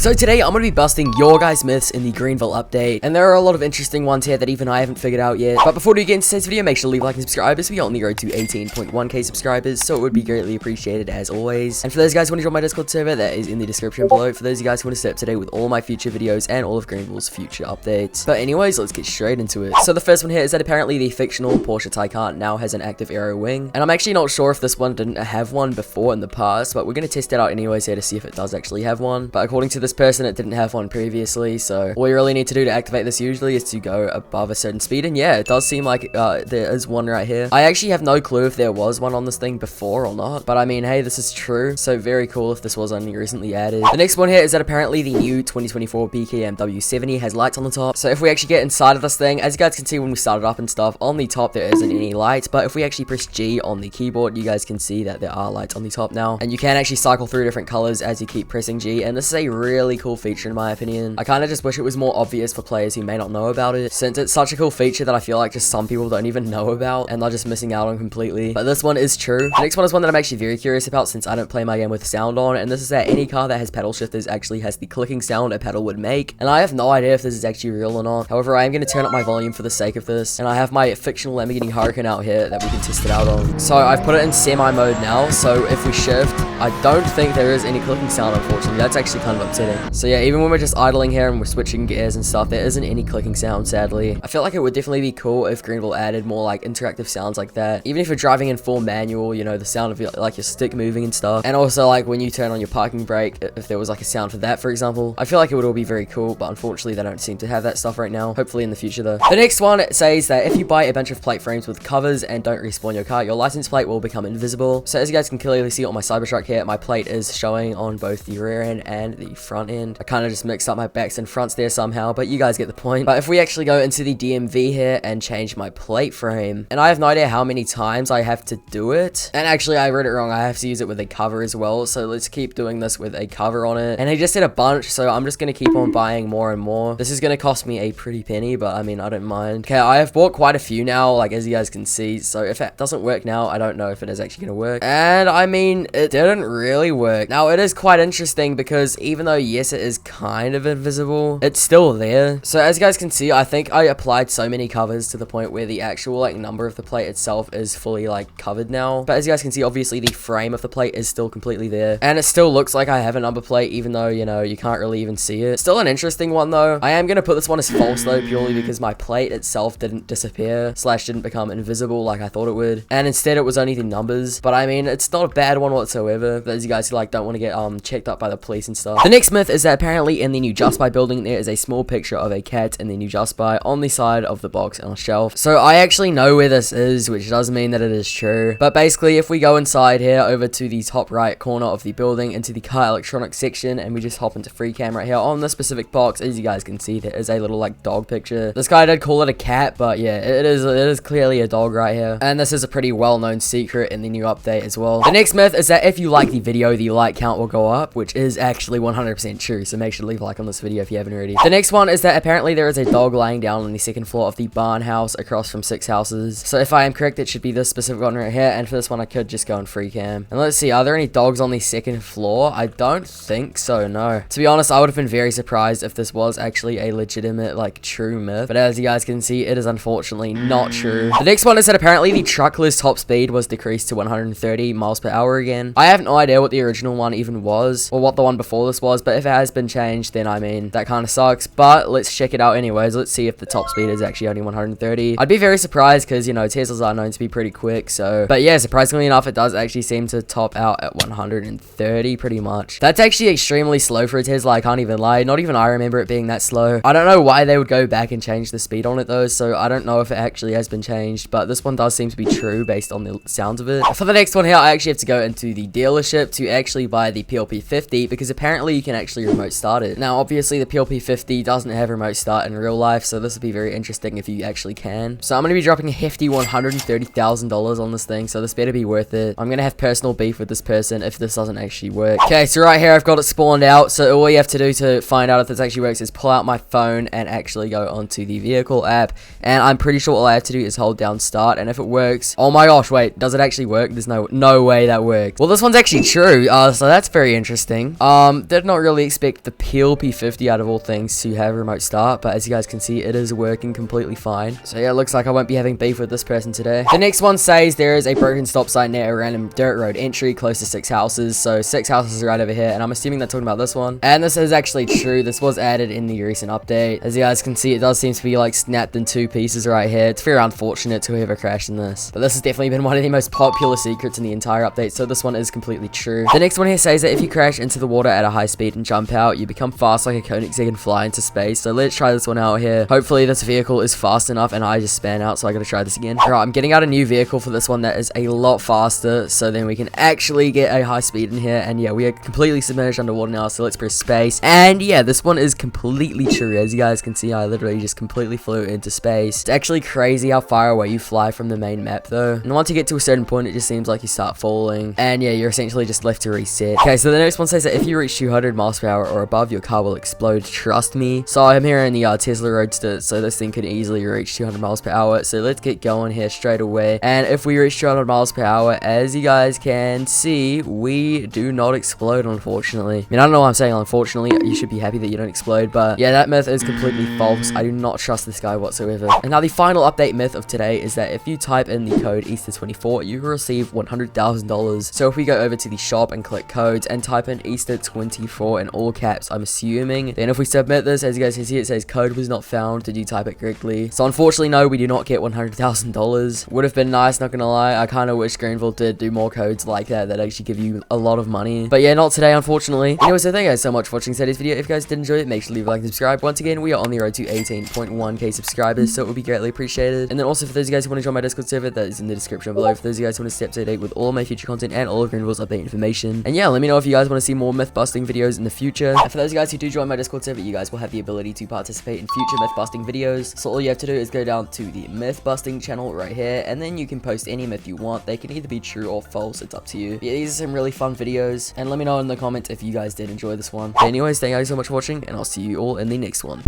So today I'm going to be busting your guys' myths in the Greenville update, and there are a lot of interesting ones here that even I haven't figured out yet. But before we get into today's video, make sure to leave a like and subscribe as we are on the road to 18.1k subscribers, so it would be greatly appreciated as always. And for those guys who want to join my Discord server, that is in the description below. For those of you guys who want to stay up to date with all my future videos and all of Greenville's future updates. But anyways, let's get straight into it. So the first one here is that apparently the fictional Porsche Taycan now has an active aero wing, and I'm actually not sure if this one didn't have one before in the past, but we're going to test it out anyways here to see if it does actually have one. But according to this person, it didn't have one previously, so all you really need to do to activate this usually is to go above a certain speed, and yeah, it does seem like there is one right here. I actually have no clue if there was one on this thing before or not, but I mean, hey, this is true, so very cool if this was only recently added. The next one here is that apparently the new 2024 BKM 70 has lights on the top, so if we actually get inside of this thing, as you guys can see when we started up and stuff, on the top there isn't any lights, but if we actually press G on the keyboard, you guys can see that there are lights on the top now, and you can actually cycle through different colors as you keep pressing G, and this is a really cool feature in my opinion. I kind of just wish it was more obvious for players who may not know about it, since it's such a cool feature that I feel like just some people don't even know about, and they're just missing out on completely. But this one is true. The next one is one that I'm actually very curious about since I don't play my game with sound on, and this is that any car that has pedal shifters actually has the clicking sound a pedal would make, and I have no idea if this is actually real or not. However, I am going to turn up my volume for the sake of this, and I have my fictional Lamborghini Hurricane out here that we can test it out on. So I've put it in semi mode now, so if we shift, I don't think there is any clicking sound, unfortunately. That's actually kind of upsetting. So yeah, even when we're just idling here and we're switching gears and stuff, there isn't any clicking sound, sadly. I feel like it would definitely be cool if Greenville added more like interactive sounds like that. Even if you're driving in full manual, you know, the sound of your stick moving and stuff. And also like when you turn on your parking brake, if there was like a sound for that, for example. I feel like it would all be very cool, but unfortunately they don't seem to have that stuff right now. Hopefully in the future though. The next one says that if you buy a bunch of plate frames with covers and don't respawn your car, your license plate will become invisible. So as you guys can clearly see on my Cybertruck here, my plate is showing on both the rear end and the front end. I kind of just mixed up my backs and fronts there somehow, but you guys get the point. But if we actually go into the DMV here and change my plate frame, and I have no idea how many times I have to do it, and actually I read it wrong, I have to use it with a cover as well, so let's keep doing this with a cover on it. And he just said a bunch, so I'm just gonna keep on buying more and more. This is gonna cost me a pretty penny, but I mean, I don't mind. Okay, I have bought quite a few now, like as you guys can see, so if it doesn't work now, I don't know if it is actually gonna work. And I mean, it didn't really work. Now it is quite interesting because even though yes, it is kind of invisible, it's still there. So as you guys can see, I think I applied so many covers to the point where the actual like number of the plate itself is fully like covered now. But as you guys can see, obviously the frame of the plate is still completely there, and it still looks like I have a number plate, even though, you know, you can't really even see it. Still an interesting one though. I am gonna put this one as false though, purely because my plate itself didn't disappear / didn't become invisible like I thought it would, and instead it was only the numbers. But I mean, it's not a bad one whatsoever. But as you guys like don't want to get checked up by the police and stuff. The next myth is that apparently in the new Just Buy building there is a small picture of a cat in the new Just Buy on the side of the box on a shelf. So I actually know where this is, which does mean that it is true. But basically, if we go inside here over to the top right corner of the building into the car electronics section, and we just hop into free cam right here on this specific box, as you guys can see, there is a little like dog picture. This guy did call it a cat, but yeah, it is clearly a dog right here. And this is a pretty well-known secret in the new update as well. The next myth is that if you like the video, the like count will go up, which is actually 100% true. So make sure to leave a like on this video if you haven't already. The next one is that apparently there is a dog lying down on the second floor of the barn house across from 6 houses. So if I am correct, it should be this specific one right here, and for this one I could just go in free cam. And let's see, are there any dogs on the second floor? I don't think so, no. To be honest, I would have been very surprised if this was actually a legitimate, like, true myth, but as you guys can see, it is unfortunately not true. The next one is that apparently the truckless top speed was decreased to 130 miles per hour again. I have no idea what the original one even was, or what the one before this was, but if it has been changed, then I mean, that kind of sucks. But let's check it out anyways. Let's see if the top speed is actually only 130. I'd be very surprised because, you know, Teslas are known to be pretty quick. So, but yeah, surprisingly enough, it does actually seem to top out at 130 pretty much. That's actually extremely slow for a Tesla, I can't even lie. Not even I remember it being that slow. I don't know why they would go back and change the speed on it though, so I don't know if it actually has been changed, but this one does seem to be true based on the sounds of it. For the next one here, I actually have to go into the dealership to actually buy the PLP50 because apparently you can actually remote start it. Now, obviously the PLP50 doesn't have remote start in real life, so this would be very interesting if you actually can. So I'm going to be dropping a hefty $130,000 on this thing, so this better be worth it. I'm going to have personal beef with this person if this doesn't actually work. Okay, so right here I've got it spawned out, so all you have to do to find out if this actually works is pull out my phone and actually go onto the vehicle app, and I'm pretty sure all I have to do is hold down start, and if it works, oh my gosh, wait, does it actually work? There's no way that works. Well, this one's actually true. So that's very interesting. Did not really expect the Peel P50 out of all things to have remote start, but as you guys can see, it is working completely fine. So yeah, it looks like I won't be having beef with this person today. The next one says there is a broken stop sign near a random dirt road entry close to 6 houses. So 6 houses are right over here, and I'm assuming they're talking about this one. And this is actually true. This was added in the recent update. As you guys can see, it does seem to be like snapped in 2 pieces right here. It's very unfortunate to whoever crashed in this, but this has definitely been one of the most popular secrets in the entire update, so this one is completely true. The next one here says that if you crash into the water at a high speed and jump out, you become fast like a Koenigsegg and fly into space. So let's try this one out here. Hopefully this vehicle is fast enough, and I just span out, so I gotta try this again. Alright, I'm getting out a new vehicle for this one that is a lot faster, so then we can actually get a high speed in here. And yeah, we are completely submerged underwater now, so let's press space. And yeah, this one is completely true. As you guys can see, I literally just completely flew into space. It's actually crazy how far away you fly from the main map though, and once you get to a certain point, it just seems like you start falling, and yeah, you're essentially just left to reset. Okay, so the next one says that if you reach 200 miles per hour or above, your car will explode. Trust me. So I'm here in the Tesla Roadster, so this thing could easily reach 200 miles per hour. So let's get going here straight away, and if we reach 200 miles per hour, as you guys can see, we do not explode, unfortunately. I mean, I don't know why I'm saying unfortunately. You should be happy that you don't explode, but yeah, that myth is completely false. I do not trust this guy whatsoever. And now the final update myth of today is that if you type in the code Easter24, you will receive $100,000. So if we go over to the shop and click codes and type in Easter24 in all caps, I'm assuming, then if we submit this, as you guys can see, it says code was not found. Did you type it correctly? So unfortunately, no, we do not get $100,000. Would have been nice, not gonna lie. I kind of wish Greenville did do more codes like that actually give you a lot of money, but yeah, not today, unfortunately. Anyway, so thank you guys so much for watching today's video. If you guys did enjoy it, make sure to leave a like and subscribe. Once again, we are on the road to 18.1k subscribers, so it would be greatly appreciated. And then also, for those of you guys who want to join my Discord server, that is in the description below. For those of you guys who want to stay up to date with all of my future content and all of Greenville's update information. And yeah, let me know if you guys want to see more myth busting videos in the future. And for those of you guys who do join my Discord server, you guys will have the ability to participate in future myth busting videos. So all you have to do is go down to the myth busting channel right here, and then you can post any myth you want. They can either be true or false, it's up to you. Yeah, these are some really fun videos, and let me know in the comments if you guys did enjoy this one. But anyways, thank you guys so much for watching, and I'll see you all in the next one.